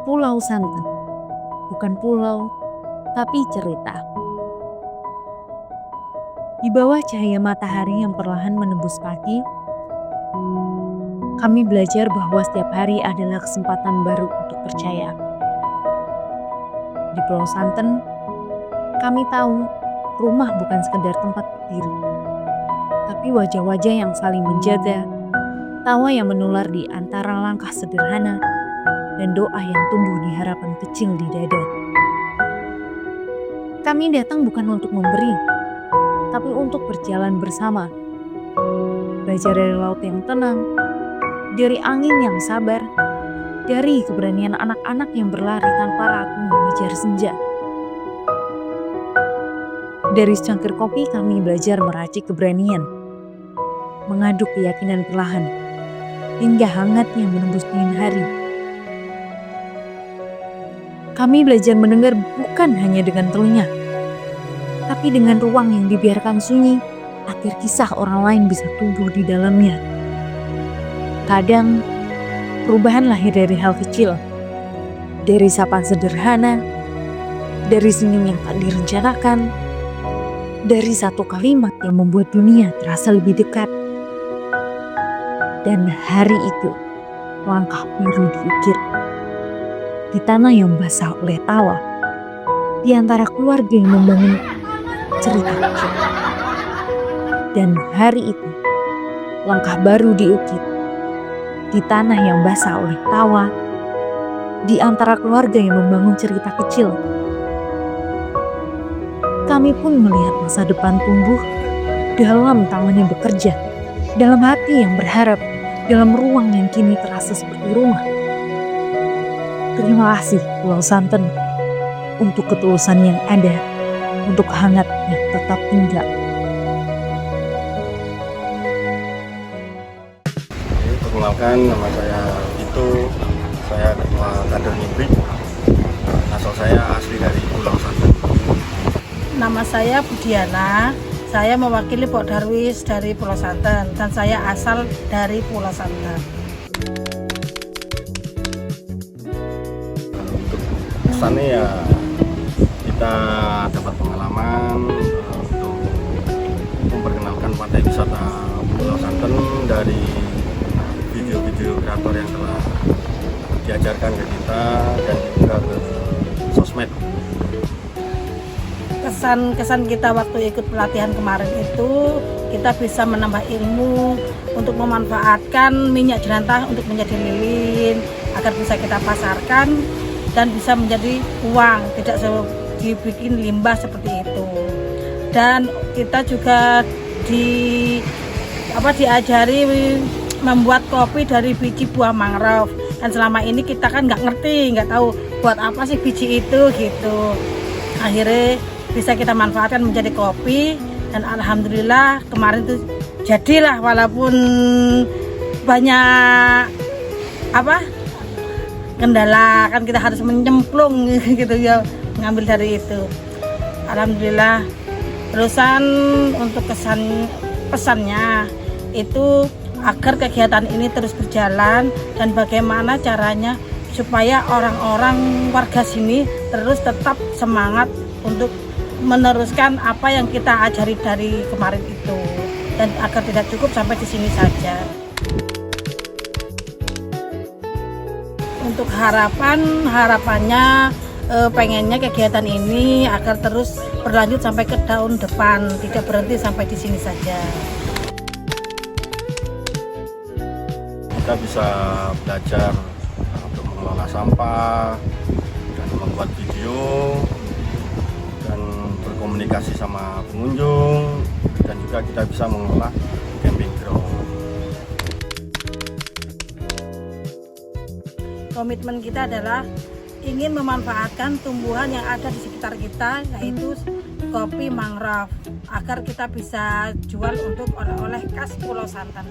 Pulau Santen, bukan pulau, tapi cerita. Di bawah cahaya matahari yang perlahan menembus pagi, kami belajar bahwa setiap hari adalah kesempatan baru untuk percaya. Di Pulau Santen, kami tahu rumah bukan sekedar tempat berdiri, tapi wajah-wajah yang saling menjaga, tawa yang menular di antara langkah sederhana, dan doa yang tumbuh di harapan kecil di dada. Kami datang bukan untuk memberi, tapi untuk berjalan bersama. Belajar dari laut yang tenang, dari angin yang sabar, dari keberanian anak-anak yang berlari tanpa ragu mengejar senja. Dari secangkir kopi kami belajar meracik keberanian, mengaduk keyakinan perlahan, hingga hangatnya menembus dingin hari. Kami belajar mendengar bukan hanya dengan telinga, tapi dengan ruang yang dibiarkan sunyi, agar kisah orang lain bisa tumbuh di dalamnya. Kadang, perubahan lahir dari hal kecil, dari sapaan sederhana, dari senyum yang tak direncanakan, dari satu kalimat yang membuat dunia terasa lebih dekat. Dan hari itu, langkah biru diukir di tanah yang basah oleh tawa, di antara keluarga yang membangun cerita kecil. Dan hari itu, langkah baru diukir di tanah yang basah oleh tawa, di antara keluarga yang membangun cerita kecil. Kami pun melihat masa depan tumbuh dalam tangan yang bekerja, dalam hati yang berharap, dalam ruang yang kini terasa seperti rumah. Terima kasih Pulau Santen untuk ketulusan yang ada, untuk hangat yang tetap tinggal. Perkenalkan, nama saya Itu, saya ketua kader Nibrik. Asal saya asli dari Pulau Santen. Nama saya Budiana, saya mewakili Pok Darwis dari Pulau Santen dan saya asal dari Pulau Santen. Untuk kesannya ya kita dapat pengalaman untuk memperkenalkan pantai wisata Pulau Santen dari video-video kreator yang telah diajarkan ke kita dan juga ke sosmed. Kesan kita waktu ikut pelatihan kemarin itu kita bisa menambah ilmu untuk memanfaatkan minyak jelantah untuk menjadi lilin agar bisa kita pasarkan dan bisa menjadi uang, tidak dibikin limbah seperti itu. Dan kita juga diajari membuat kopi dari biji buah mangrove, dan selama ini kita kan nggak tahu buat apa sih biji itu gitu. Akhirnya bisa kita manfaatkan menjadi kopi, dan alhamdulillah kemarin tuh jadilah, walaupun banyak kendala, kan kita harus menyemplung gitu ya, ngambil dari itu. Alhamdulillah. Terusan untuk pesannya itu agar kegiatan ini terus berjalan, dan bagaimana caranya supaya orang-orang warga sini terus tetap semangat untuk meneruskan apa yang kita ajari dari kemarin itu, dan agar tidak cukup sampai di sini saja. Untuk harapannya pengennya kegiatan ini agar terus berlanjut sampai ke tahun depan, tidak berhenti sampai di sini saja. Kita bisa belajar untuk mengelola sampah dan membuat video dan berkomunikasi sama pengunjung, dan juga kita bisa mengelola camping ground. Komitmen kita adalah ingin memanfaatkan tumbuhan yang ada di sekitar kita, yaitu kopi mangrove, agar kita bisa jual untuk oleh-oleh khas Pulau Santen.